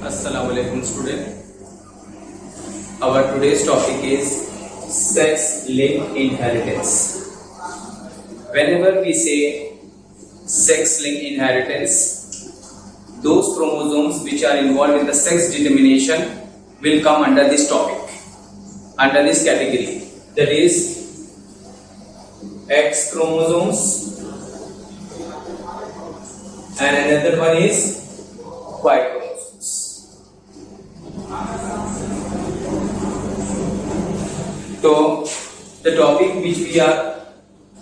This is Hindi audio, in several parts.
Assalamualaikum student. Our today's topic is sex-linked inheritance. Whenever we say sex-linked inheritance, those chromosomes which are involved in the sex determination will come under this topic, under this category. That is X chromosomes and another one is Y chromosomes. So the topic which we are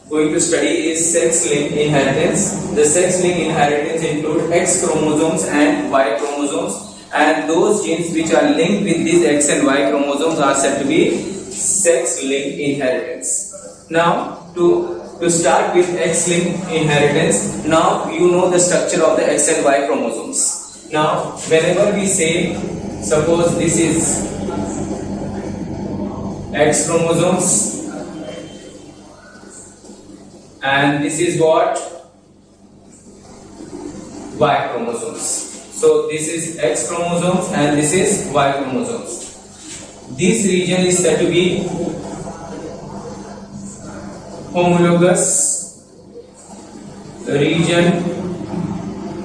going to study is sex-linked inheritance. The sex-linked inheritance include X chromosomes and Y chromosomes, and those genes which are linked with these X and Y chromosomes are said to be sex-linked inheritance. Now to start with X-linked inheritance, now you know the structure of the X and Y chromosomes. Now whenever we say, suppose this is X chromosomes and this is what? Y chromosomes. So this is X chromosomes and this is Y chromosomes. This region is said to be homologous region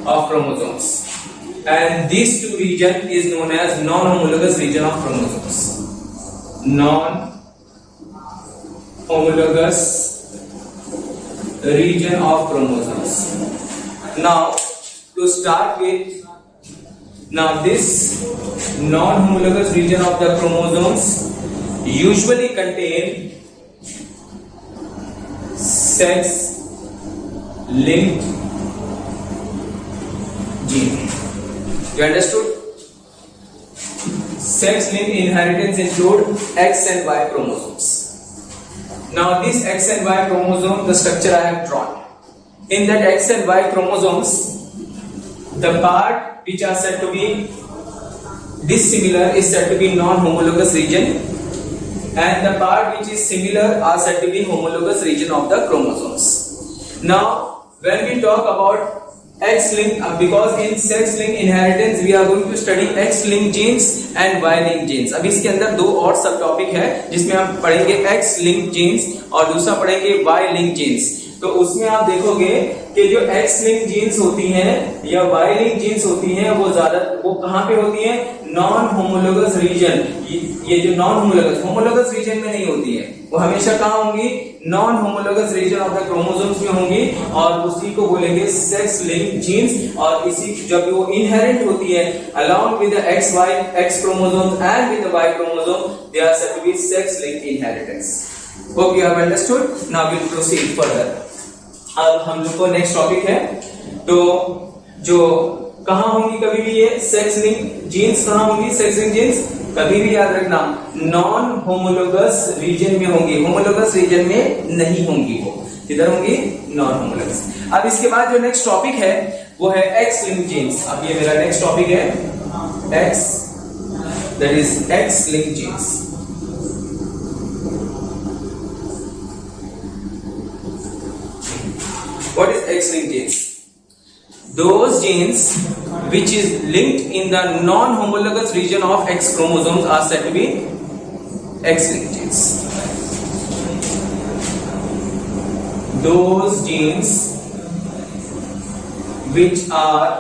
of chromosomes, and these two region is known as non-homologous region of chromosomes. Non-homologous region of chromosomes. Now to start with, now this non-homologous region of the chromosomes usually contain sex-linked gene. You understood? Sex-linked inheritance include X and Y chromosomes. Now this X and Y chromosome, the structure I have drawn. In that X and Y chromosomes, the part which are said to be dissimilar is said to be non-homologous region, and the part which is similar are said to be homologous region of the chromosomes. Now when we talk about X-linked, because in sex-linked inheritance we are going to study X-linked genes and Y-linked genes. अब इसके अंदर दो और सब टॉपिक है जिसमें हम पढ़ेंगे X-linked genes और दूसरा पढ़ेंगे Y-linked genes. तो उसमें आप देखोगे कि जो X-linked genes होती हैं या Y-linked genes होती हैं वो कहाँ पे होती हैं? Non homologous region. ये जो नॉन होमोलोगस रीजन में नहीं होती है, वो हमेशा कहाँ होंगी? Non homologous region of the chromosomes में होंगी, और उसी को बोलेंगे सेक्स लिंक्ड जीन्स. और इसी जब वो इनहेरेंट होती है along with the X chromosomes and with the Y chromosome, they are said to be sex linked inheritance. Hope you have understood. Now we'll proceed further. अब हम लोग को नेक्स्ट टॉपिक है, तो जो कहाँ होंगी कभी भी ये सेक्स लिंक जीन्स, कहाँ होंगी सेक्स लिंक जीन्स? कभी भी याद रखना नॉन होमोलोगस रीजन में होंगी, होमोलोगस रीजन में नहीं होंगी. वो किधर होंगी? Non homologous. अब इसके बाद जो नेक्स्ट टॉपिक है वो है एक्स लिंक जीन्स. अब ये मेरा नेक्स्ट टॉपिक है X, that is X link genes. What is X-linked genes? Those genes which is linked in the non-homologous region of X chromosomes are said to be X-linked genes. Those genes which are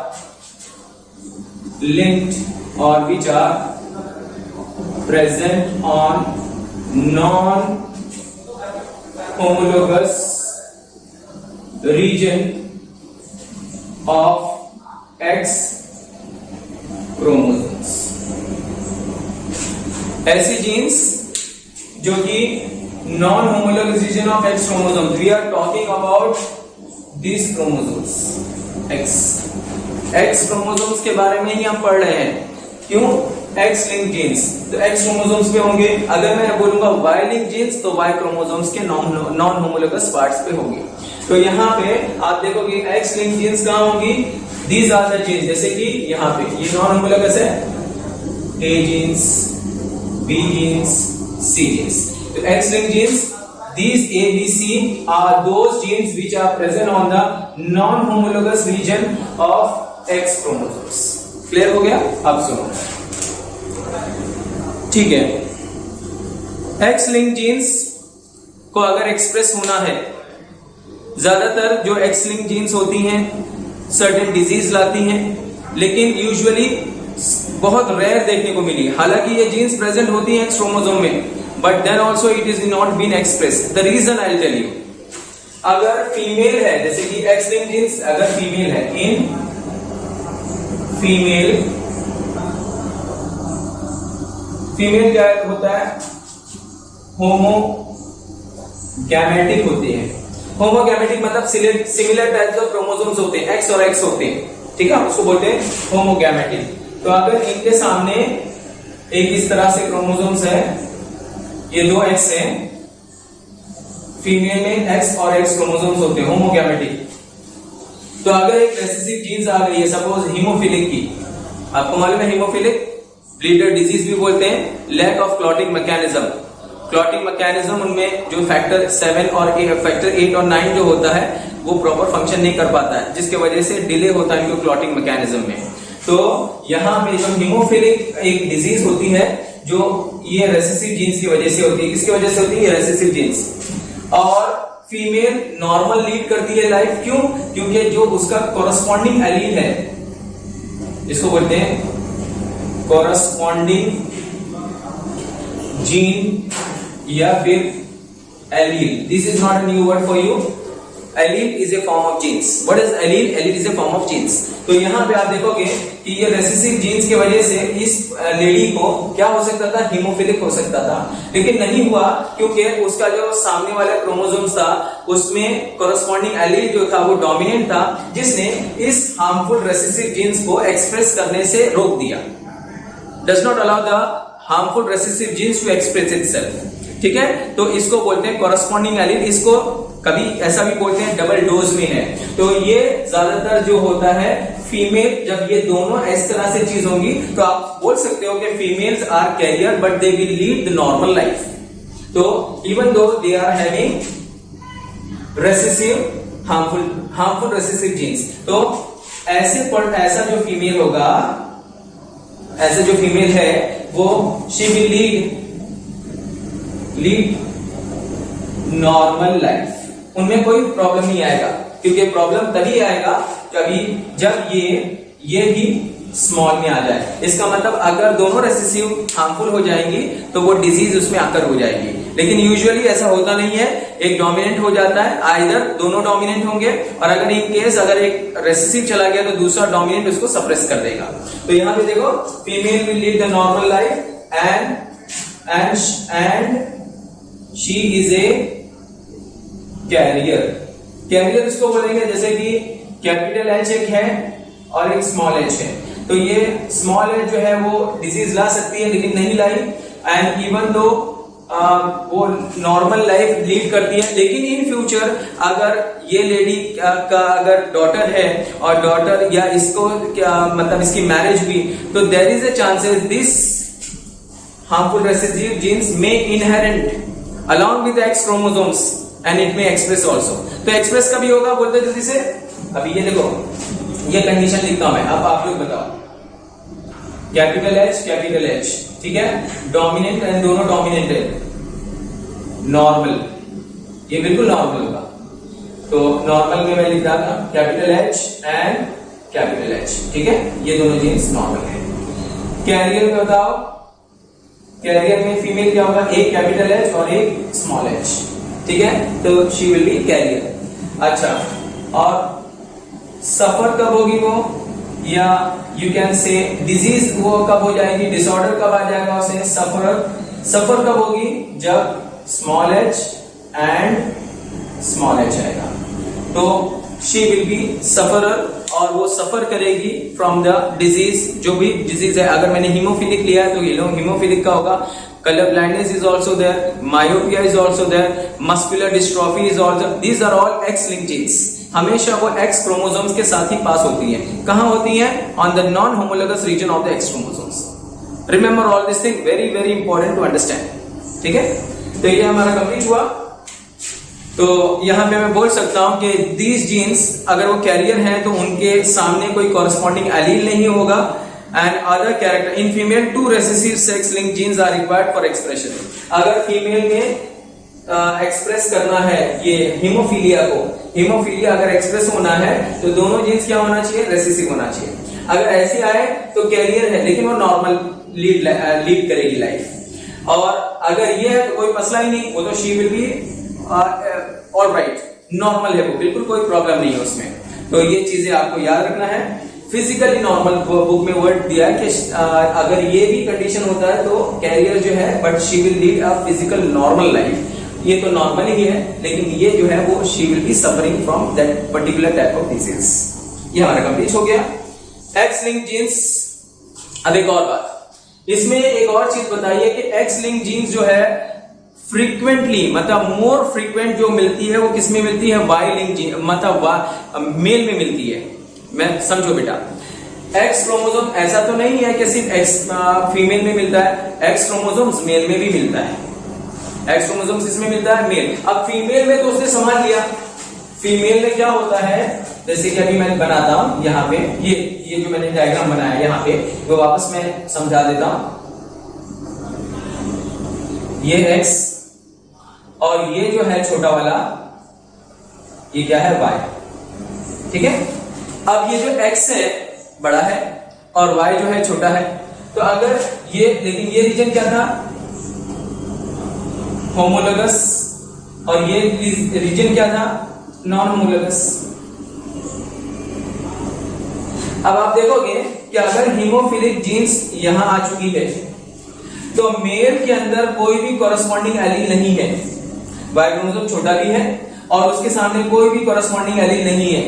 linked or which are present on non-homologous region of X chromosomes. ऐसी जीन्स जो कि non homologous region of X chromosomes, we are talking about these chromosomes X chromosomes के बारे में ही हम पढ़ रहे हैं. क्यों? X linked genes तो X chromosomes पे होंगे. अगर मैं बोलूंगा Y linked genes तो Y chromosomes के नॉन होमोलोगस पार्ट्स पे होंगे. तो यहाँ पे आप देखोगे X linked genes कहाँ होंगी? These are the genes, जैसे कि यहाँ पे ये नॉन होमोलोगस है, A genes, B genes, C genes. तो X linked genes These ABC are those genes which are present on the non-homologous region of X chromosomes. Clear हो गया? अब सुनो, ठीक है, एक्स लिंक जीन्स को अगर एक्सप्रेस होना है, ज्यादातर जो एक्स लिंक जीन्स होती हैं सर्टेन डिजीज लाती हैं, लेकिन यूजुअली बहुत रेयर देखने को मिली। हालांकि ये जीन्स प्रेजेंट होती हैं एक्स क्रोमोसोम में, but then also it is not been express. The reason I will tell you. अगर फीमेल है, जैसे कि एक्स लिंक जीन्स अगर फीमेल है, इन फीमेल क्या होता है? होमोगैमेटिक होती है। होमोगैमेटिक मतलब सिमिलर टाइप्स ऑफ क्रोमोसोम्स होते हैं, एक्स और एक्स होते हैं, ठीक है, उसको बोलते हैं होमोगैमेटिक। तो अगर इनके सामने एक इस तरह से क्रोमोसोम्स है, ये दो एक्स हैं, फीमेल में एक्स और एक्स क्रोमोसोम्स होते हैं होमोगैमेटिक। तो अगर एक रेसेसिव जीन्स आ गई है, सपोज हीमोफिलिक की, आपको मालूम है हीमोफिलिक ब्लीडर डिजीज भी बोलते हैं, lack of clotting mechanism. Clotting mechanism उनमें जो फैक्टर 7 और फैक्टर 8 और 9 जो होता है वो प्रॉपर फंक्शन नहीं कर पाता है, जिसके वजह से डिले होता है इनको क्लॉटिंग मैकेनिज्म में। तो यहाँ पे जो हीमोफिलिक एक डिजीज होती है जो ये रेसेसिव जीन्स की वजह से होती है। किसकी वजह से होती है? Recessive genes. और फीमेल नॉर्मल लीड करती है लाइफ, क्यों? क्योंकि जो उसका कॉरस्पॉन्डिंग एलील है, इसको बोलते हैं कॉरस्पॉन्डिंग जीन या फिर allele. This is not a new word for you. Allele is a form of genes. What is allele? Allele is a form of genes. तो यहाँ पे आप देखोगे कि ये रेसेसिव जीन्स की वजह से इस लेडी को क्या हो सकता था? हीमोफिलिक हो सकता था, लेकिन नहीं हुआ क्योंकि उसका जो सामने वाला क्रोमोसोम्स था उसमें कॉरस्पॉन्डिंग एलील जो था वो डोमिनेंट था, जिसने इस हार्मफुल रेसेसिव जीन्स को एक्सप्रेस करने से रोक दिया। Does not allow the harmful recessive genes to express itself, ठीक है। तो इसको बोलते हैं कॉरस्पॉन्डिंग एलील। इसको कभी ऐसा भी बोलते हैं डबल डोज में है। तो ये ज्यादातर जो होता है फीमेल, जब ये दोनों इस तरह से चीज होंगी तो आप बोल सकते हो कि females are carrier but they will lead the normal life. तो even though they are having recessive harmful recessive genes, तो ऐसा जो फीमेल होगा, ऐसे जो फीमेल है वो she will lead normal life. उनमें कोई प्रॉब्लम नहीं आएगा, क्योंकि प्रॉब्लम तभी आएगा कभी जब ये भी स्मॉल में आ जाए। इसका मतलब अगर दोनों रेसेसिव हार्मफुल हो जाएंगी तो वो डिजीज उसमें आकर हो जाएगी, लेकिन यूजुअली ऐसा होता नहीं है। एक डोमिनेंट हो जाता है, आइदर दोनों डोमिनेंट होंगे, और अगर इन केस अगर एक रेसेसिव चला गया तो दूसरा डोमिनेंट उसको सप्रेस कर देगा। तो यहाँ पे देखो, female will lead the normal life and she is a carrier. Carrier इसको बोलेंगे, जैसे कि कैपिटल एच एक है और एक स्मॉल एच है, तो ये स्मॉल एच जो है वो डिजीज ला सकती है लेकिन नहीं लाई, एंड इवन दो वो नॉर्मल लाइफ लीड करती है। लेकिन इन फ्यूचर अगर ये लेडी का अगर डॉटर है और डॉटर या इसको क्या मतलब इसकी मैरिज हुई, तो there is a chances this harmful recessive genes में inherent along with X chromosomes and it may express also। तो एक्सप्रेस कभी होगा बोलते जल्दी से। अभी ये देखो, ये कंडीशन लिखता हूं मैं, अब आप लोग बताओ। कैपिटल एच, ठीक है, डोमिनेंट एंड दोनों डोमिनेंट है, नॉर्मल, ये बिल्कुल नॉर्मल होगा। तो नॉर्मल में मैं लिख रहा था capital H and capital H, ठीक है, ये दोनों जीन्स नॉर्मल है। कैरियर में बताओ, कैरियर में फीमेल क्या होगा? एक कैपिटल एच और एक स्मॉल एच, ठीक है, तो शी विल बी कैरियर। अच्छा, और सफर कब होगी वो, या यू कैन से डिजीज वो कब हो जाएगी, डिसऑर्डर कब आ जाएगा उसे? सफर कब होगी? जब small H and small H आएगा, तो शी विल बी सफरर, और वो सफर करेगी फ्रॉम द डिजीज, जो भी डिजीज है। अगर मैंने हीमोफिलिक लिया है तो ये लो हीमोफिलिक का होगा। Colour blindness is also there, myopia is also there, muscular dystrophy is also, these are all X link genes. हमेशा वो एक्स क्रोमोसोम्स के साथ ही पास होती है। कहां होती है? On the non homologous region of the X chromosomes. Remember all this thing, very very important to understand, ठीक है। तो ये हमारा कंप्लीट हुआ। तो यहां पे मैं बोल सकता हूं कि दीज जीन्स अगर वो कैरियर हैं तो उनके सामने कोई कॉरस्पॉन्डिंग एलील नहीं होगा, and other character. In female, 2 recessive sex-linked genes are required for expression. अगर फीमेल में एक्सप्रेस करना है ये हीमोफीलिया को, हीमोफीलिया अगर एक्सप्रेस होना है तो दोनों जीन्स क्या होना चाहिए, रेसेसिव होना चाहिए। अगर ऐसे आए तो कैरियर है लेकिन वो नॉर्मल लीड करेगी लाइफ, और अगर ये है तो कोई मसला ही नहीं, वो तो she will B alright, normal है वो, बिल्कुल कोई प्रॉब्लम नहीं है उसमें। तो ये चीजें आपको याद रखना है। फिजिकली नॉर्मल बुक में वर्ड दिया है कि अगर ये भी कंडीशन होता है तो कैरियर जो है but she will lead a physical normal life. ये तो नॉर्मल ही है लेकिन ये जो है वो she will be suffering from that particular type of disease. ये हमारा कंप्लीट हो गया एक्स लिंक जीन्स। अब एक और बात, इसमें एक और चीज बताइए कि एक्स लिंक जीन्स जो है फ्रीक्वेंटली मतलब मोर फ्रीक्वेंट जो मिलती है वो किसमें मिलती है, वाई लिंक जीन मतलब मेल में मिलती है। मैं समझो बेटा, एक्स क्रोमोसोम ऐसा तो नहीं है कि सिर्फ एक्स फीमेल में मिलता है, एक्स क्रोमोसोम्स मेल में भी मिलता है। एक्स क्रोमोसोम्स इसमें मिलता है मेल। अब फीमेल में तो उसने संभाल लिया, फीमेल में क्या होता है, जैसे कि अभी मैं बनाता हूं यहाँ पे, ये जो मैंने डायग्राम बनाया यहाँ पे वो वापस मैं समझा देता हूं। ये एक्स और ये जो है छोटा वाला ये क्या है, वाई, ठीक है। अब ये जो एक्स है बड़ा है और वाई जो है छोटा है, तो अगर ये, लेकिन ये रीजन क्या था, होमोलोगस, और ये रीजन क्या था, नॉन होमोलोगस। अब आप देखोगे कि अगर हीमोफिलिक जीन्स यहां आ चुकी है तो मेल के अंदर कोई भी कॉरेस्पॉन्डिंग एलील नहीं है, वाई क्रोमोसोम छोटा भी है और उसके सामने कोई भी कॉरेस्पॉन्डिंग एलील नहीं है।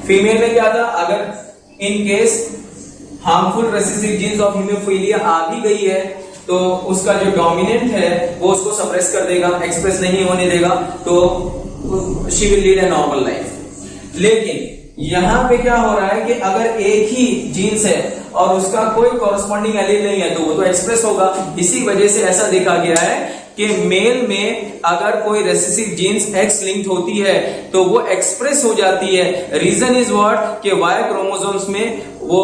फीमेल में क्या था, अगर in case harmful recessive genes of hemophilia आ भी गई है तो उसका जो डोमिनेंट है वो उसको सप्रेस कर देगा, एक्सप्रेस नहीं होने देगा, तो she will lead a normal life. लेकिन यहां पे क्या हो रहा है कि अगर एक ही जीन्स है और उसका कोई कॉरेस्पॉन्डिंग एलील नहीं है तो वो तो एक्सप्रेस होगा। इसी वजह से ऐसा देखा गया है कि मेल में अगर कोई रेसेसिव जीन्स एक्स लिंक्ड होती है तो वो एक्सप्रेस हो जाती है। रीजन इज व्हाट कि वाई क्रोमोसोम्स में वो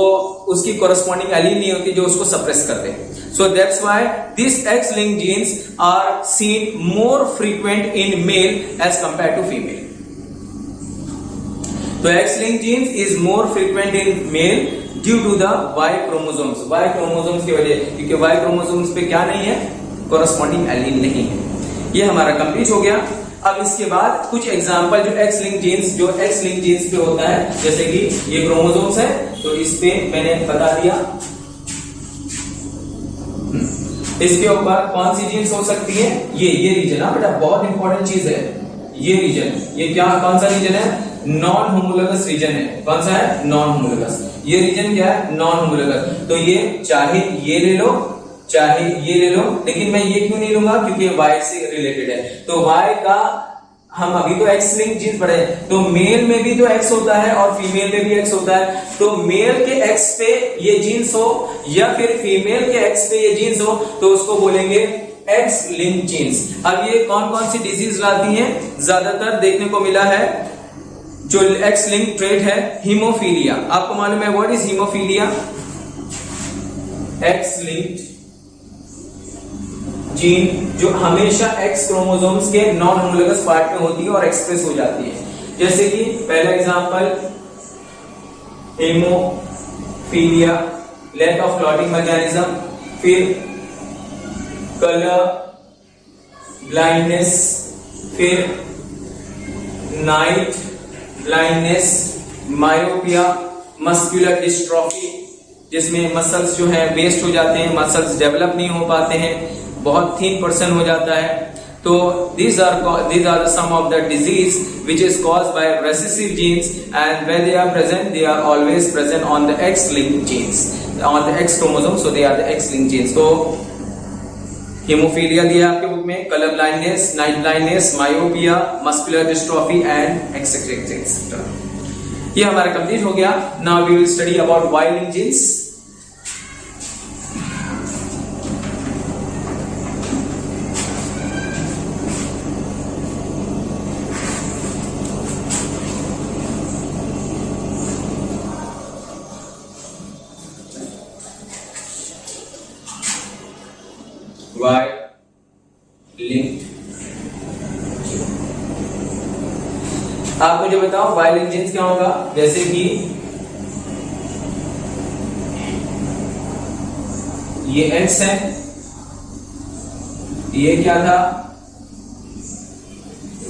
उसकी कॉरेस्पॉन्डिंग एलील नहीं होती जो उसको सप्रेस कर दे। So that's why this X linked genes are seen more frequent in male as compare to female. तो X linked genes is more frequent in male due to the Y chromosomes, Y chromosomes की वजह, क्योंकि वाई क्रोमोसोम्स पे क्या नहीं है, कॉरेस्पॉन्डिंग एलील नहीं है। ये हमारा कंप्लीट हो गया। अब इसके बाद कुछ एग्जांपल जो एक्स लिंक जीन्स पे होता है, जैसे कि ये क्रोमोसोम्स है तो इस पे मैंने बता दिया। इसके ऊपर कौन सी जीन्स हो सकती है, ये रीजन, बेटा बहुत इंपॉर्टेंट चीज है ये रीजन। ये क्या, कौन सा रीजन है, नॉन होमोलोगस रीजन है। कौन सा है, नॉन होमोलोगस। ये रीजन क्या है, नॉन होमोलोगस। तो ये चाहे ये ले लो चाहे ये ले लो, लेकिन मैं ये क्यों नहीं लूंगा, क्योंकि वाई से रिलेटेड है। तो वाई का हम अभी तो एक्स लिंक जीन्स पढ़े, तो मेल में भी तो एक्स होता है और फीमेल में भी एक्स होता है। तो मेल के एक्स पे ये जीन्स हो या फिर फीमेल के एक्स पे ये जीन्स हो तो उसको बोलेंगे एक्स लिंक जीन्स। अब ये कौन कौन सी डिजीज लाती हैं, ज्यादातर देखने को मिला है जो एक्स लिंक ट्रेट है, हीमोफीलिया। आपको मालूम है what is haemophilia, x linked gene जो हमेशा एक्स क्रोमोसोम्स के नॉन होमोलोगस पार्ट में होती है और एक्सप्रेस हो जाती है। जैसे कि पहला example haemophilia, lack of clotting mechanism, फिर कलर ब्लाइंडनेस, फिर night blindness, myopia, muscular dystrophy जिसमें मसल्स जो है वेस्ट हो जाते हैं, मसल्स डेवलप नहीं हो पाते हैं, बहुत थिन पर्सन हो जाता है। तो these are some of the disease which is caused by recessive genes, and where they are present, they are always present on the X-linked genes, on the X chromosome, so they are the X-linked genes. तो हीमोफीलिया दिया आपके बुक में, colour blindness, night blindness, myopia, muscular dystrophy and etcetera. ये हमारा कंप्लीट हो गया। Now we will study about Y linked genes. Y linked. आप मुझे बताओ वाई लिंक्ड जीन्स क्या होगा? जैसे कि ये एक्स है, ये क्या था?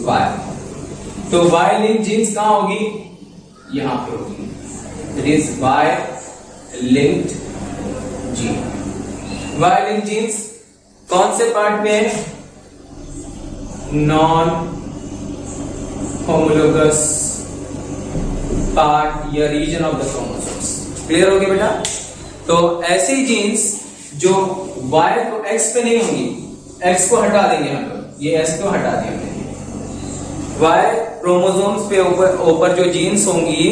वाई। तो वाई लिंक्ड जीन्स कहां होगी? यहां पे होगी। It is Y linked gene. Y linked genes कौन से पार्ट में है? नॉन होमोलोगस पार्ट या region of the chromosomes. Clear हो गया बेटा? तो ऐसी जीन्स जो Y को X पे नहीं होंगी, X को हटा देंगे हम लोग, ये S को हटा दिया हमने। Y क्रोमोसोम्स पे ऊपर जो जीन्स होंगी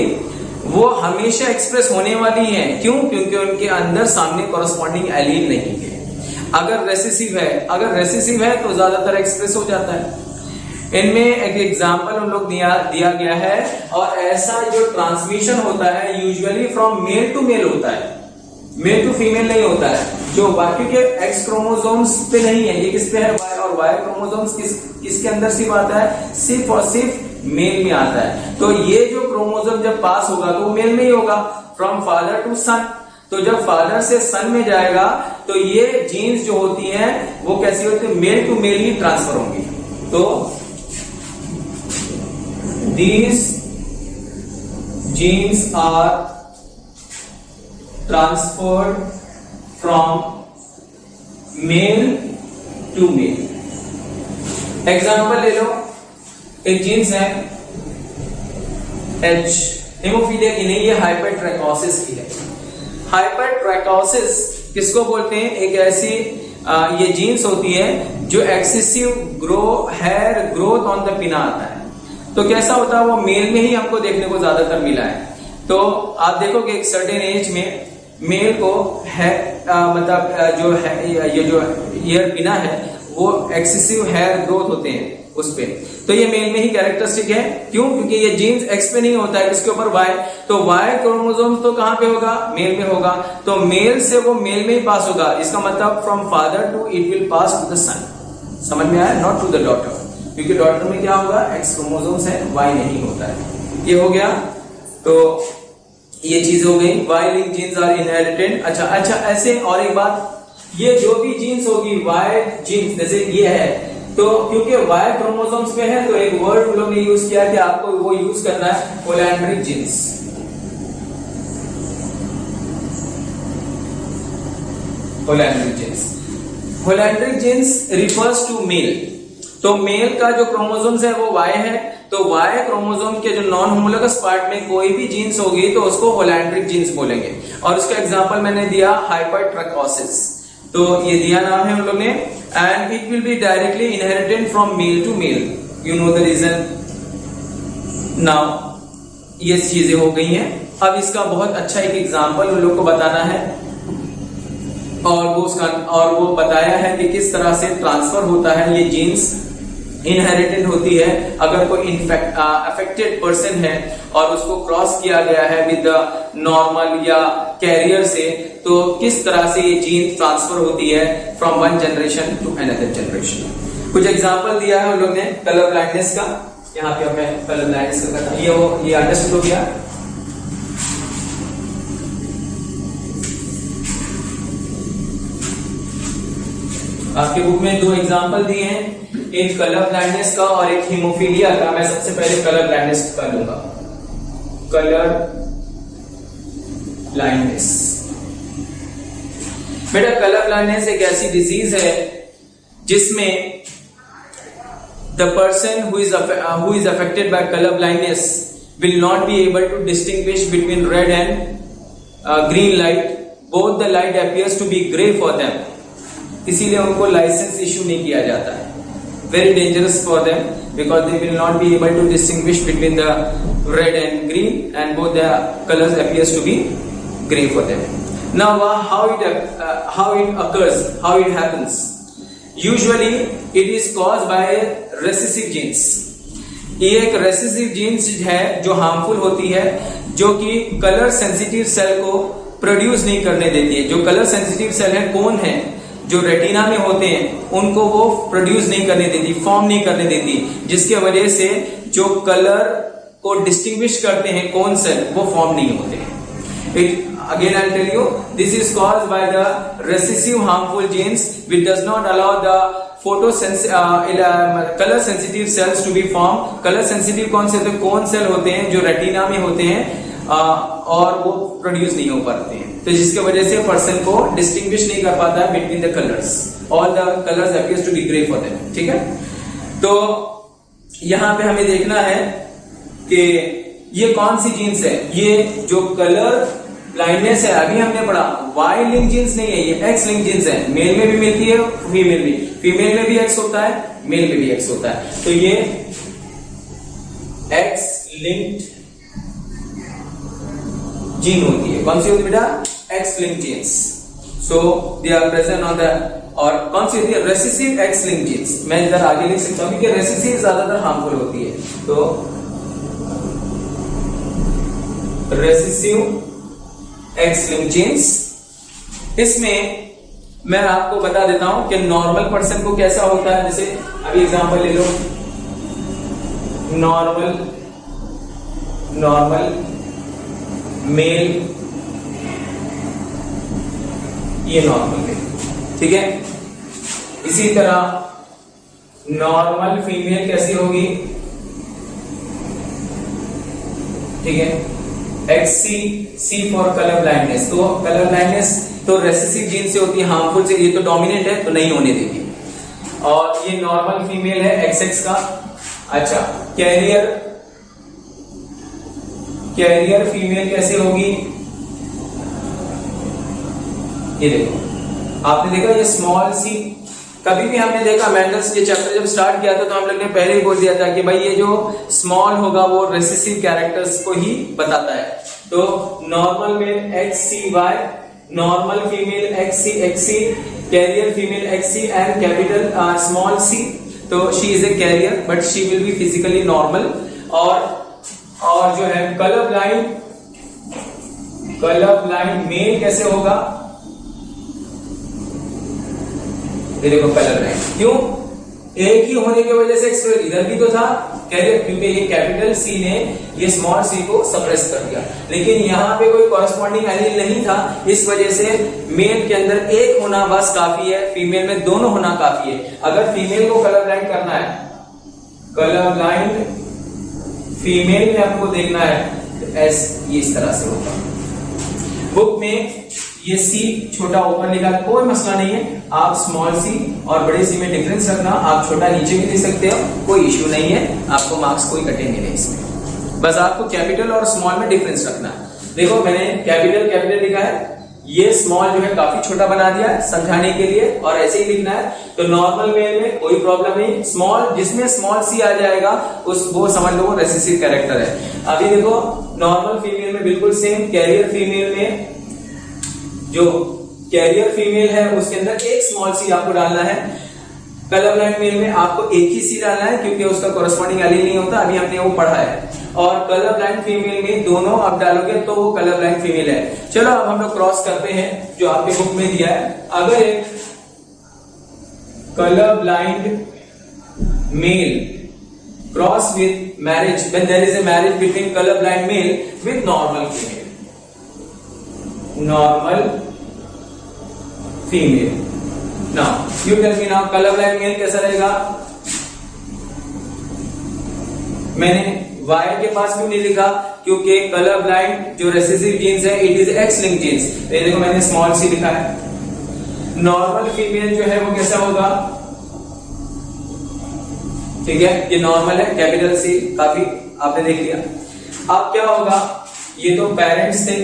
वो हमेशा एक्सप्रेस होने वाली हैं। क्यों? क्योंकि उनके अंदर सामने कॉरस्पॉन्डिंग एलील नहीं है। अगर रेसेसिव है तो ज्यादातर एक्सप्रेस हो जाता है। इनमें एक एग्जांपल हम लोग दिया गया है, और ऐसा जो ट्रांसमिशन होता है usually from male to male होता है, मेल टू फीमेल नहीं होता है। जो बाकी के एक्स क्रोमोसोम्स पे नहीं है, ये किस पे है? वाई। और वाई क्रोमोसोम्स किसके अंदर सिर्फ आता है? सिर्फ और सिर्फ मेल में आता है। तो ये जो क्रोमोसोम जब पास होगा तो वो मेल में ही होगा, फ्रॉम फादर टू सन। तो जब फादर से सन में जाएगा तो ये जीन्स जो होती हैं वो कैसी होती है? मेल टू मेल ही ट्रांसफर होंगी। तो these genes are transferred from male to male। Example ले लो, एक जीन्स है H, हेमोफीलिया की नहीं, ये हाइपरट्रैकोसिस की है। हाइपरट्रैकोसिस किसको बोलते हैं? एक ऐसी ये जीन्स होती है जो excessive hair growth on the pinna आता है। तो कैसा होता है? वो मेल में ही हमको देखने को ज्यादातर मिला है। तो आप देखोगे एक सर्टेन एज में मेल को है मतलब जो है ये जो ईयर पिना है वो एक्सेसिव हेयर ग्रोथ होते हैं उस पे। तो ये मेल में ही कैरेक्टरिस्टिक है। क्यों? क्योंकि ये जीन्स एक्स पे नहीं होता है, किसके ऊपर? वाई। तो वाई क्रोमोसोम्स तो कहां पे होगा? मेल में होगा। तो मेल से वो मेल में ही पास होगा। इसका मतलब from father to it will pass to the son. समझ में आया? नॉट टू द डॉटर, क्योंकि डॉटर में क्या होगा? एक्स क्रोमोसोम्स है, वाई नहीं होता है। ये हो गया। तो ये चीज हो गई, Y linked genes are inherited. अच्छा ऐसे और एक बात, ये जो भी जीन्स होगी वाई जीन्स, जैसे ये है, तो क्योंकि वाई क्रोमोसोम्स पे है तो एक वर्ड हम लोग ने यूज किया कि आपको वो यूज करना है, holandric genes. Holandric genes, holandric genes refers to male. तो मेल का जो क्रोमोसोम्स है वो वाई है, तो वाई क्रोमोसोम के जो नॉन होमोलोगस पार्ट में कोई भी जीन्स होगी तो उसको होलैंड्रिक जीन्स बोलेंगे। और उसका एग्जांपल मैंने दिया हाइपरट्रैकोसिस, तो ये दिया नाम है हम लोग ने। And it will be directly inherited from male to male, you know the reason. Now ये चीजें हो गई हैं। अब इसका बहुत अच्छा एक एग्जांपल उन लोग को बताना है, और वो बताया है कि किस तरह से ट्रांसफर होता है, ये जीन्स इनहेरिटेड होती है। अगर कोई अफेक्टेड पर्सन है और उसको क्रॉस किया गया है विद नॉर्मल या कैरियर से, तो किस तरह से ये जीन ट्रांसफर होती है from one generation to another generation. कुछ एग्जांपल दिया है उन लोग ने कलर ब्लाइंडनेस का। यहाँ पे हमें कलर ब्लाइंडनेस का करना, ये अंडरस्टूड हो गया। आपके बुक में दो एग्जांपल दिए हैं, एक कलर ब्लाइंडनेस का और एक हीमोफीलिया का। मैं सबसे पहले कलर ब्लाइंडनेस का लूंगा। कलर ब्लाइंडनेस, बेटा कलर ब्लाइंडनेस एक ऐसी डिजीज है जिसमें the person who is affected by colour blindness will not be able to distinguish between red and green light. Both the light appears to be grey for them, इसीलिए उनको लाइसेंस इश्यू नहीं किया जाता है। Very dangerous for them because they will not be able to distinguish between the red and green and both the colours appears to be grey for them. Now how it occurs, how it happens? Usually it is caused by recessive genes। ये एक रेसेसिव जीन्स है जो हार्मफुल होती है, जो कि कलर सेंसिटिव सेल को प्रोड्यूस नहीं करने देती है। जो कलर सेंसिटिव सेल है कौन है? जो रेटिना में होते हैं उनको वो प्रोड्यूस नहीं करने देती, फॉर्म नहीं करने देती, जिसके वजह से जो कलर को डिस्टिंग्विश करते हैं कोन सेल वो फॉर्म नहीं होते हैं। Again I'll tell you, this is caused by the recessive harmful genes which does not allow the color sensitive cells to be formed. color sensitive कौन से होते हैं? कौन सेल होते हैं जो रेटिना में होते हैं और वो प्रोड्यूस नहीं हो पाते हैं, तो जिसके वजह से पर्सन को डिस्टिंग्विश नहीं कर पाता है between the colours, all the colours appears to be grey for them. ठीक है, तो यहां पे हमें देखना है कि ये कौन सी जीन्स है। ये जो कलर ब्लाइंडनेस है अभी हमने पढ़ा, वाई लिंक जीन्स नहीं है, ये एक्स लिंक जीन्स है। मेल में भी मिलती है, फीमेल भी, फीमेल में भी एक्स होता है, मेल में भी एक्स होता है। तो ये एक्स लिंक्ड जीन होती है। कौन सी होती है बेटा? X link genes. So they are present on the, और कौन सी होती है? Recessive X link genes. मैं इधर आगे लिख सकता हूं क्योंकि रेसेसिव ज्यादातर हार्मफुल होती है। तो रेसेसिव एक्स लिंक जीन्स, इसमें मैं आपको बता देता हूं कि नॉर्मल पर्सन को कैसा होता है। जैसे अभी एग्जांपल ले लो, नॉर्मल मेल, ये नॉर्मल मेल, ठीक है। इसी तरह नॉर्मल फीमेल कैसी होगी? ठीक है, XC, C for colour blindness. तो कलर ब्लाइंडनेस तो रेसेसिव जीन से होती है, हार्मफुल से, ये तो डोमिनेंट है तो नहीं होने देगी। और ये नॉर्मल फीमेल है XX का। अच्छा, कैरियर फीमेल कैसे होगी? ये देखो, आपने देखा ये स्मॉल सी, कभी भी हमने देखा मेंडल्स ये चैप्टर जब स्टार्ट किया था तो हम लोग ने पहले ही बोल दिया था कि भाई ये जो स्मॉल होगा वो रेसेसिव कैरेक्टर्स को ही बताता है। तो normal male XCY, normal female XC, carrier female XC and capital small c। तो she is a carrier but she will be physically normal. और जो है कलर ब्लाइंड मेल कैसे होगा? ये देखो कलर ब्लाइंड, क्यों? एक ही होने की वजह से एक्सप्रेस इधर भी तो था कैरियर, क्योंकि ये कैपिटल C ने ये स्मॉल c को सप्रेस कर दिया, लेकिन यहाँ पे कोई कॉरेस्पॉन्डिंग एलील नहीं था, इस वजह से मेल के अंदर एक होना बस काफी है, फीमेल में दोनों होना काफी है। अगर फीमेल को कलर ब्लाइंड करना है, कलर ब्लाइंड फीमेल में आपको देखना है तो S ये इस तरह से होगा। बुक में ये C छोटा ऊपर लिखा, कोई मसला नहीं है, आप स्मॉल c और बड़े c में डिफरेंस रखना, आप छोटा नीचे भी दे सकते हो, कोई इश्यू नहीं है, आपको मार्क्स कोई कटेंगे नहीं इसमें, बस आपको कैपिटल और स्मॉल में डिफरेंस रखना है। देखो मैंने कैपिटल लिखा है, ये स्मॉल जो है काफी छोटा बना दिया है समझाने के लिए, और ऐसे ही लिखना है। तो नॉर्मल मेल में कोई प्रॉब्लम नहीं, स्मॉल जिसमें स्मॉल c आ जाएगा वो समझ लो वो रेसेसिव कैरेक्टर है। अभी देखो नॉर्मल फीमेल में बिल्कुल सेम, कैरियर फीमेल में जो कैरियर फीमेल है उसके अंदर एक स्मॉल सी आपको डालना है, कलर ब्लाइंड मेल में आपको एक ही सी डालना है क्योंकि उसका कॉरेस्पॉन्डिंग एलील नहीं होता, अभी हमने वो पढ़ा है। और कलर ब्लाइंड फीमेल में दोनों आप डालोगे तो वो कलर ब्लाइंड फीमेल है। चलो अब हम लोग क्रॉस करते हैं जो आपके बुक में दिया है। अगर एक colour blind male cross with marriage, when there is a marriage between colour blind male with normal female, normal female, now you tell me now colour blind male कैसा रहेगा? मैंने Y के पास भी नहीं लिखा क्योंकि कलर ब्लाइंड जो रेसेसिव जीन्स है it is X link genes, तो ये देखो मैंने स्मॉल c लिखा है। नॉर्मल फीमेल जो है वो कैसा होगा? ठीक है, ये नॉर्मल है, कैपिटल C, काफी आपने देख लिया। अब क्या होगा? ये तो पेरेंट्स थे,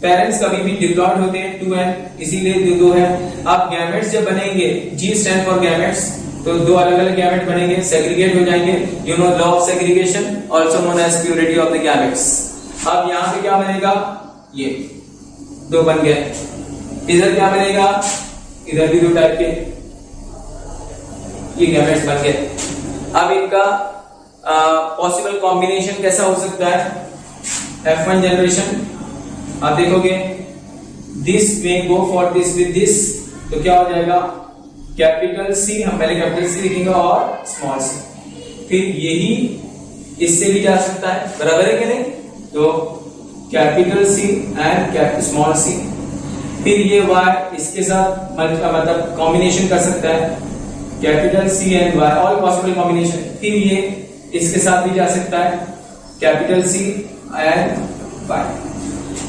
पेरेंट्स कभी भी डिप्लॉयड होते हैं 2n, इसीलिए 2 है। अब गैमेट्स जब बनेंगे, G स्टैंड फॉर गैमेट्स, तो दो अलग अलग गैमेट बनेंगे, सेग्रीगेट हो जाएंगे, you know law of segregation, also known as purity of the gametes. अब यहां पे क्या बनेगा? ये 2 बन गए। इधर क्या बनेगा? इधर भी 2 टाइप के ये गैमेट्स बन गए। अब इनका पॉसिबल कॉम्बिनेशन कैसा हो सकता है? F1 जनरेशन, आप देखोगे this may go for this with this, तो क्या हो जाएगा, कैपिटल सी, हम पहले कैपिटल सी लिखेंगे और स्मॉल सी। फिर यही इससे भी जा सकता है, बराबर है कि नहीं, तो कैपिटल सी एंड स्मॉल सी। फिर ये y इसके साथ मतलब कॉम्बिनेशन कर सकता है, capital C and y, all possible combination. फिर ये इसके साथ भी जा सकता है, कैपिटल सी एंड y।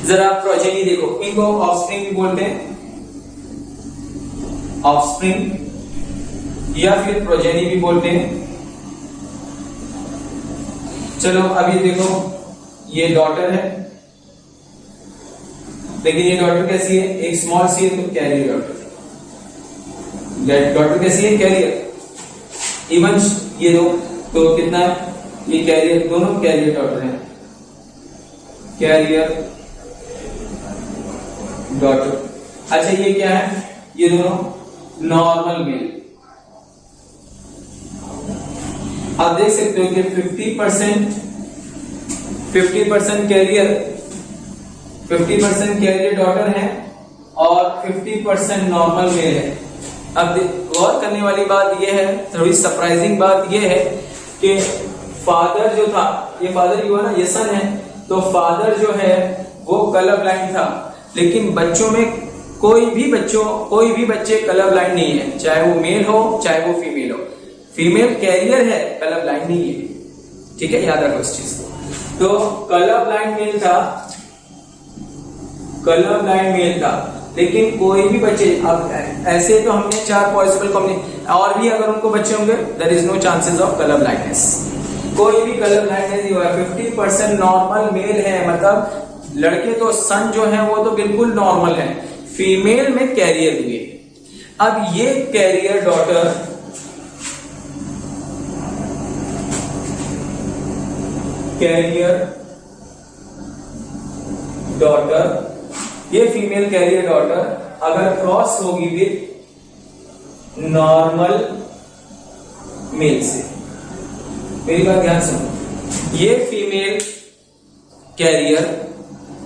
जरा प्रोजेनी देखो, इनको ऑफस्प्रिंग भी बोलते हैं, ऑफस्प्रिंग या फिर प्रोजेनी भी बोलते हैं। चलो अभी देखो, ये डॉटर है, लेकिन ये डॉटर कैसी है, एक स्मॉल सी है, तो कैरियर डॉटर। डॉटर कैसी है, कैरियर। इवन ये दो तो कितना है, ये कैरियर, दोनों कैरियर डॉटर है, कैरियर डॉटर। अच्छा ये क्या है, ये दोनों नॉर्मल मेल। आप देख सकते हो कि 50% कैरियर, 50% कैरियर डॉटर है और 50% नॉर्मल मेल है। अब गौर करने वाली बात यह है, थोड़ी सरप्राइजिंग बात यह है कि फादर जो था, ये फादर ही हुआ ना, ये सन है, तो फादर जो है वो कलर ब्लाइंड था, लेकिन बच्चों में कोई भी बच्चे कलर ब्लाइंड नहीं है, चाहे वो मेल हो चाहे वो फीमेल हो। फीमेल कैरियर है, कलर ब्लाइंड नहीं है, ठीक है, याद रखो इस चीज को। तो कलर ब्लाइंड मेल था, लेकिन कोई भी बच्चे, अब ऐसे तो हमने 4 पॉसिबल कॉम्बिनेशन, और भी अगर उनको बच्चे होंगे, there is no chances of colour blindness. कोई भी कलर ब्लाइंडनेस नहीं हुआ। 50% नॉर्मल मेल है, मतलब लड़के तो सन जो है वो तो बिल्कुल नॉर्मल है, फीमेल में कैरियर हुए। अब ये कैरियर डॉटर ये फीमेल कैरियर डॉटर अगर क्रॉस होगी विद नॉर्मल मेल से, मेरी बात ध्यान सुनो, ये फीमेल कैरियर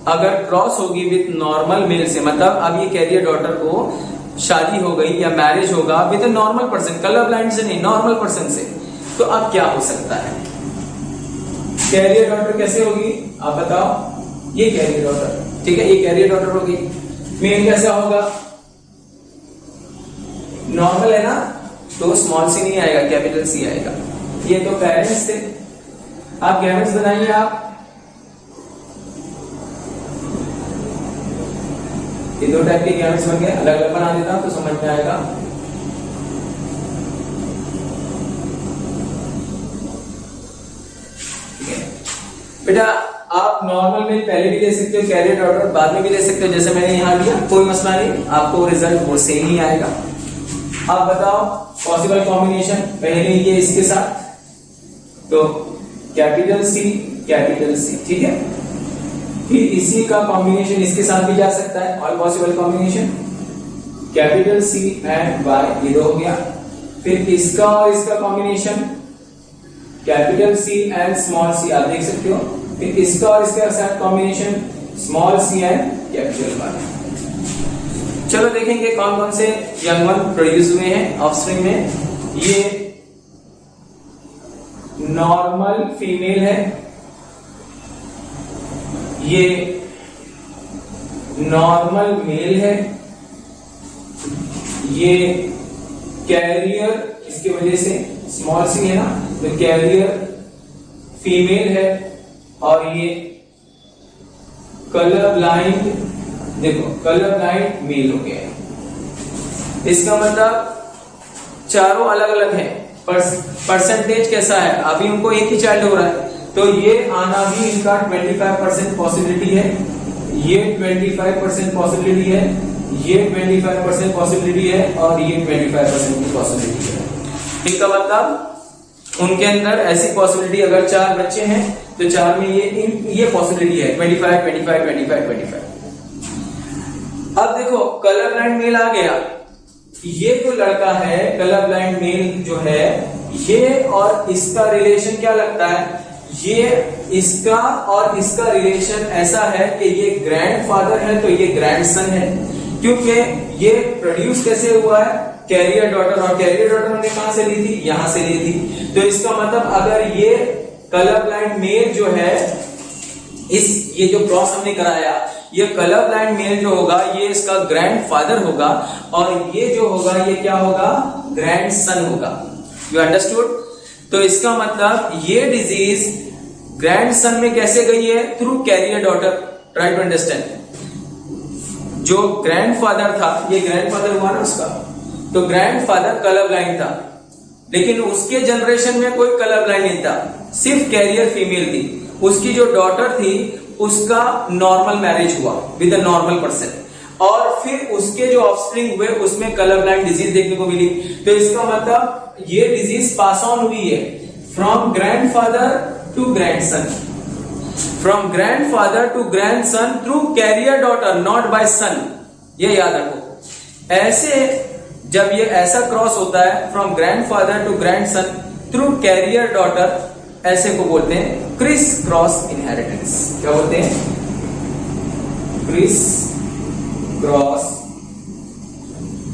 अगर क्रॉस होगी विद नॉर्मल मेल से, मतलब अब ये कैरियर डॉटर को शादी हो गई या मैरिज होगा with a normal person, colour blind से नहीं, नॉर्मल पर्सन से, तो अब क्या हो सकता है, कैरियर डॉटर कैसे होगी आप बताओ। ये कैरियर डॉटर, ठीक है, ये कैरियर डॉटर होगी। मेल कैसा होगा, नॉर्मल है ना, तो स्मॉल सी नहीं आएगा, कैपिटल सी आएगा। ये तो पेरेंट्स थे, आप गैमेट्स बनाइए। आप ये 2 टाइप के गैमेट्स बन गए, अलग अलग बना देता हूं तो समझ में आएगा। बेटा आप नॉर्मल मेल पहले भी ले सकते हो, कैरियर डॉटर बाद में भी ले सकते हो, जैसे मैंने यहां लिया, कोई मसला नहीं, आपको रिजल्ट वो सेम ही आएगा। आप बताओ पॉसिबल कॉम्बिनेशन, पहले ये इसके साथ, तो कैपिटल सी, ठीक है, फिर इसी का कॉम्बिनेशन इसके साथ भी जा सकता है, all possible combination, capital C and Y, ये 2 हो गया। फिर इसका और इसका combination, capital C and small c, आप देख सकते हो। फिर इसका और इसका साथ combination, small c and capital Y. चलो देखेंगे कौन कौन से यंग वन प्रोड्यूस हुए हैं ऑफस्प्रिंग में। ये नॉर्मल फीमेल है, ये नॉर्मल मेल है, ये कैरियर, इसकी वजह से स्मॉल सी है ना, तो कैरियर फीमेल है, और ये कलर ब्लाइंड, देखो कलर ब्लाइंड मेल हो गया है। इसका मतलब चारों अलग अलग है। परसेंटेज कैसा है, अभी उनको एक ही चाइल्ड हो रहा है, तो ये आना भी इनका 25% पॉसिबिलिटी है, ये 25% पॉसिबिलिटी है, ये 25% पॉसिबिलिटी है, और ये 25% की पॉसिबिलिटी है। इसका मतलब उनके अंदर ऐसी पॉसिबिलिटी, अगर 4 बच्चे हैं तो 4 में ये पॉसिबिलिटी है 25, 25, 25, 25। अब देखो कलर ब्लाइंड मेल आ गया, ये जो लड़का है कलर ब्लाइंड मेल जो है, ये और इसका रिलेशन क्या लगता है, ये इसका और इसका रिलेशन ऐसा है कि ये ग्रैंडफादर है तो ये ग्रैंडसन है, क्योंकि ये प्रोड्यूस कैसे हुआ है, कैरियर डॉटर, और कैरियर डॉटर हमने कहां से ली थी, यहां से ली थी। तो इसका मतलब अगर ये कलर ब्लाइंड मेल जो है, ये जो क्रॉस हमने कराया, ये कलर ब्लाइंड मेल जो होगा ये इसका ग्रैंडफादर होगा, और ये जो होगा ये क्या होगा, ग्रैंडसन होगा। You understood? तो इसका मतलब ये डिजीज ग्रैंडसन में कैसे गई है, through carrier daughter. Try to understand. जो ग्रैंडफादर था, ये ग्रैंडफादर हुआ ना उसका, तो ग्रैंडफादर कलर ब्लाइंड था, लेकिन उसके जनरेशन में कोई कलर ब्लाइंड नहीं था, सिर्फ कैरियर फीमेल थी। उसकी जो डॉटर थी उसका नॉर्मल मैरिज हुआ विद अ नॉर्मल पर्सन, और फिर उसके जो ऑफस्प्रिंग हुए उसमें कलर ब्लाइंड डिजीज देखने को मिली। तो इसका मतलब ये डिजीज पास ऑन हुई है from grandfather to grandson, from grandfather to grandson through carrier daughter, not by son. ये याद रखो। ऐसे जब ये ऐसा क्रॉस होता है from grandfather to grandson through carrier daughter, ऐसे को बोलते हैं क्रिस क्रॉस इनहेरिटेंस। क्या बोलते हैं, क्रिस क्रॉस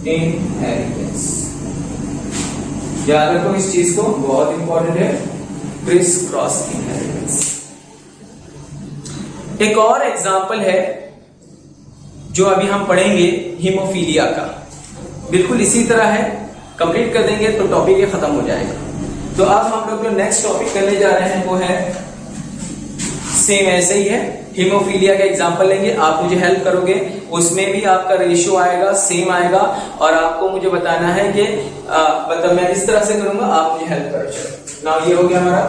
इनहेरिटेंस। याद रखो इस चीज को, बहुत इंपॉर्टेंट है, क्रिस क्रॉस इनहेरिटेंस। एक और एग्जाम्पल है जो अभी हम पढ़ेंगे, हीमोफीलिया का। बिल्कुल इसी तरह है, कंप्लीट कर देंगे तो टॉपिक ये खत्म हो जाएगा। तो अब हम लोग जो नेक्स्ट टॉपिक करने जा रहे हैं वो है सेम ऐसे ही है, हीमोफीलिया का एग्जांपल लेंगे। आप मुझे हेल्प करोगे, उसमें भी आपका रेशियो आएगा, सेम आएगा, और आपको मुझे बताना है कि मतलब मैं इस तरह से करूंगा, आप मुझे हेल्प करो। चलो नाउ ये हो गया हमारा।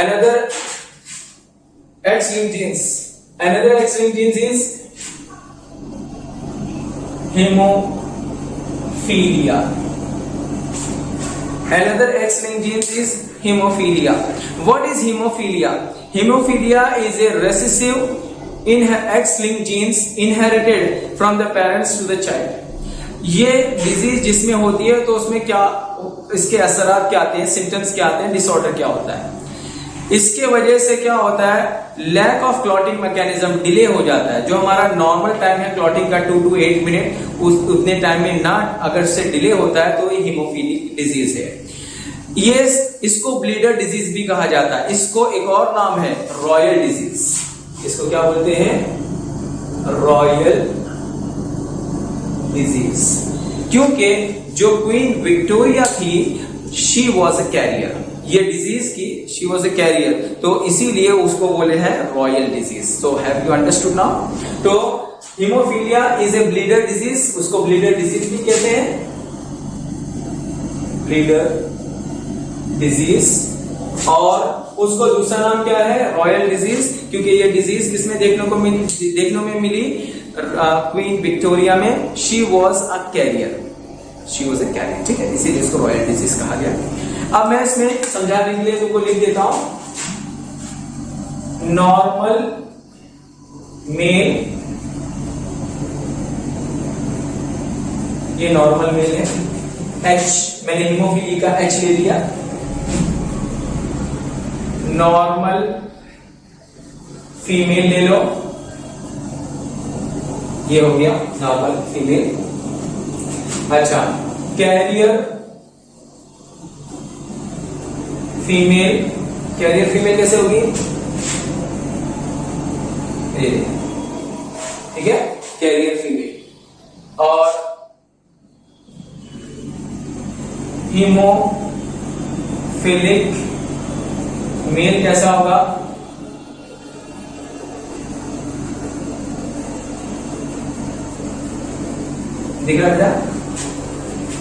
Another X-linked genes. Another X-linked genes is hemophilia. Another X-linked genes is hemophilia. What is hemophilia? Hemophilia is a recessive X-linked genes inherited from the parents to the child. ये डिजीज जिसमें होती है तो उसमें क्या इसके असरात क्या आते हैं, सिम्टम्स क्या आते हैं, डिसऑर्डर क्या होता है। इसके वजह से क्या होता है, lack of clotting mechanism, delay हो जाता है। जो हमारा नॉर्मल टाइम है क्लॉटिंग का 2 to 8 मिनट, उतने टाइम में ना अगर से डिले होता है तो ये हीमोफीलिक डिजीज है। ये इसको ब्लीडर डिजीज भी कहा जाता है। इसको एक और नाम है रॉयल डिजीज। इसको क्या बोलते हैं, रॉयल डिजीज। क्योंकि जो क्वीन विक्टोरिया थी, शी वॉज अ कैरियर, ये डिजीज की शी वॉज ए कैरियर, तो इसीलिए उसको बोले हैं royal disease. So have you understood now? तो hemophilia is a bleeder disease, उसको ब्लीडर डिजीज भी कहते हैं, ब्लीडर डिजीज। और उसको दूसरा नाम क्या है, रॉयल डिजीज, क्योंकि ये डिजीज किसमें देखने में मिली, क्वीन विक्टोरिया में। She was a carrier, she was a carrier, ठीक है, इसीलिए इसको रॉयल डिजीज कहा गया। अब मैं इसमें समझाने के लिए तुमको लिख देता हूं, नॉर्मल मेल, ये नॉर्मल मेल है, एच, मैंने हीमोफीलिया का एच ले लिया, नॉर्मल फीमेल ले लो, ये हो गया नॉर्मल फीमेल। अच्छा, कैरियर फीमेल, कैरियर फीमेल कैसे होगी, ठीक है, कैरियर फीमेल। और हीमोफिलिक मेल कैसा होगा, दिख रहा है?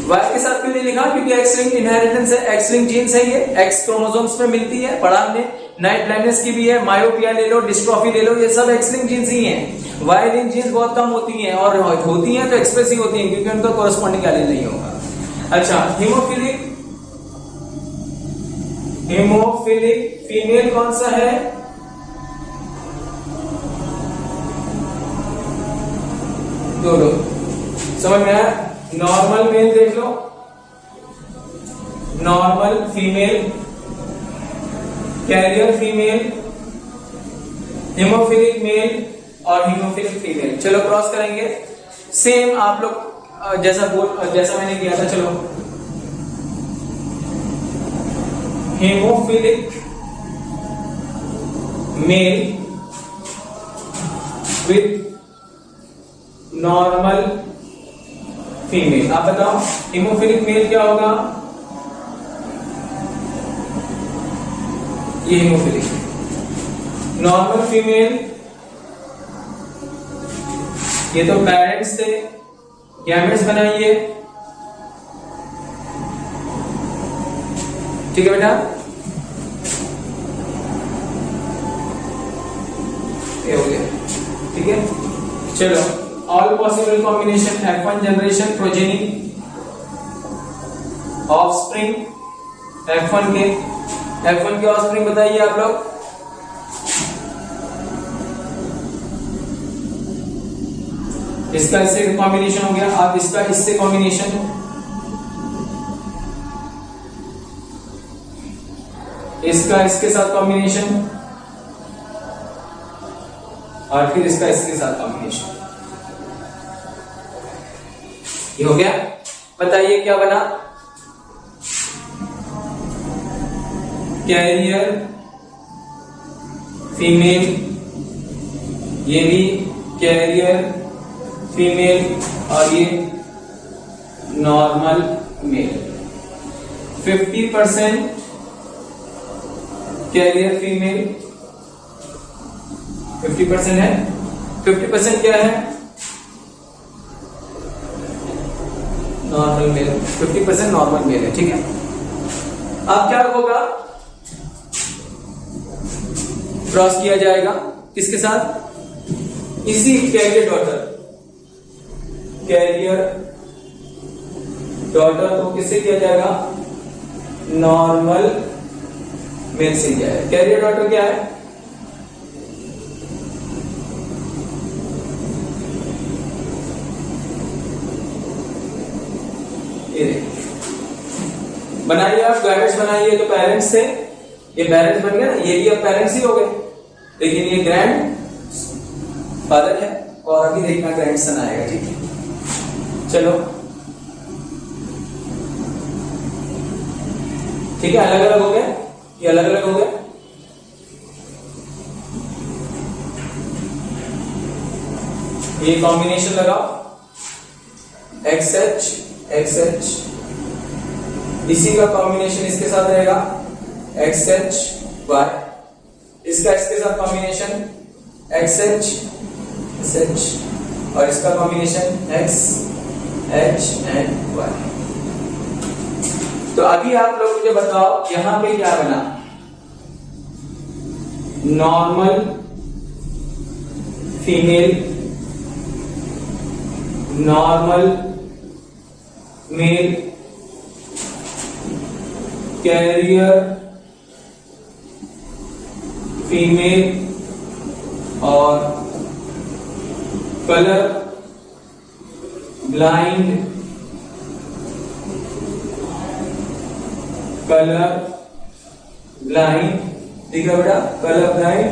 वाई के साथ क्यों नहीं लिखा, क्योंकि एक्स लिंक इनहेरिटेंस है, एक्स लिंक जीन्स है, ये एक्स क्रोमोसोम्स में मिलती है, पढ़ा हमने। नाइट ब्लाइंडनेस की भी है, मायोपिया ले लो, डिस्ट्रॉफी ले लो, ये सब एक्स लिंक जीन्स ही हैं। वाई लिंक जीन्स बहुत कम होती हैं, और होती हैं तो एक्सप्रेसिव होती हैं, क्योंकि उनका कोरस्पॉन्डिंग एलील नहीं होगा। अच्छा, हीमोफिलिक फीमेल कौन सा है, दोनों समझ में आया। नॉर्मल मेल देख लो, normal female, carrier female, hemophilic male और हीमोफिलिक फीमेल। चलो क्रॉस करेंगे, सेम आप लोग जैसा मैंने किया था। चलो hemophilic male with normal female. आप बताओ हीमोफिलिक मेल क्या होगा? ये हीमोफिलिक। नॉर्मल फीमेल, ये तो पेरेंट्स थे, गैमेट्स बनाइए, ठीक है बेटा। ये हो गया, ठीक है। चलो all possible combination F1 generation progeny offspring F1 के ऑफस्प्रिंग बताइए आप लोग। इसका इससे कॉम्बिनेशन हो गया, आप इसका इससे कॉम्बिनेशन, इसका इसके साथ कॉम्बिनेशन और फिर इसका इसके साथ कॉम्बिनेशन। ये हो गया। बताइए क्या बना? कैरियर फीमेल, ये भी कैरियर फीमेल और ये नॉर्मल मेल। 50% कैरियर फीमेल, 50% है। 50% क्या है? Normal mail. 50% नॉर्मल मेल है, ठीक है। अब क्या होगा? क्रॉस किया जाएगा किसके साथ? इसी कैरियर डॉटर को किससे किया जाएगा? नॉर्मल मेल से किया है। कैरियर डॉटर क्या है? ये बनाइए आप, गैमेट्स बनाइए। तो पेरेंट्स से ये पेरेंट्स बन गया ना, ये भी अब पेरेंट्स ही हो गए, लेकिन ये ग्रैंड फादर है और अभी देखना ग्रैंडसन आएगा, ठीक है। चलो ठीक है, अलग अलग हो गया, ये अलग अलग हो गया। ये कॉम्बिनेशन लगाओ XH XH, इसी का कॉम्बिनेशन इसके साथ रहेगा XH Y, इसका इसके साथ कॉम्बिनेशन XH SH और इसका combination X H and Y। तो अभी आप लोग मुझे बताओ यहां पे क्या बना? Normal female, normal male, carrier female और कलर ब्लाइंड ठीक है बेटा, colour blind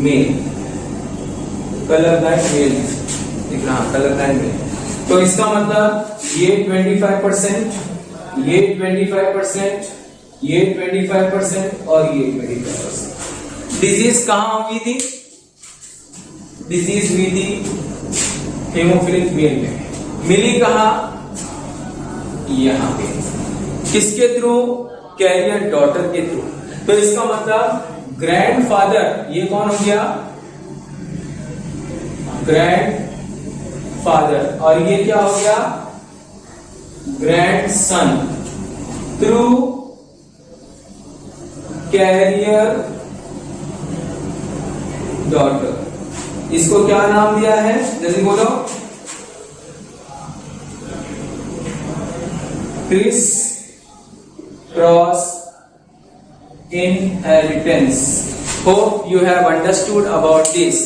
male, colour blind male दिख रहा, कलर ब्लाइंड मेल। तो इसका मतलब ये 25%, ये 25%, ये 25% और ये 25%। डिजीज कहां हुई थी? डिजीज हुई थी हेमोफिलिक मेल में। मिली कहां? यहां पे। किसके थ्रू? कैरियर डॉटर के थ्रू। तो इसका मतलब ग्रैंडफादर, ये कौन हो गया? ग्रैंड फादर, और ये क्या हो गया? Grandson through carrier daughter. इसको क्या नाम दिया है? जल्दी बोलो। Criss cross inheritance. Hope you have understood about this.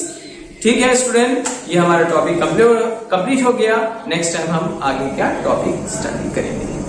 ठीक है स्टूडेंट, ये हमारा टॉपिक कंप्लीट हो गया। नेक्स्ट टाइम हम आगे का टॉपिक स्टडी करेंगे।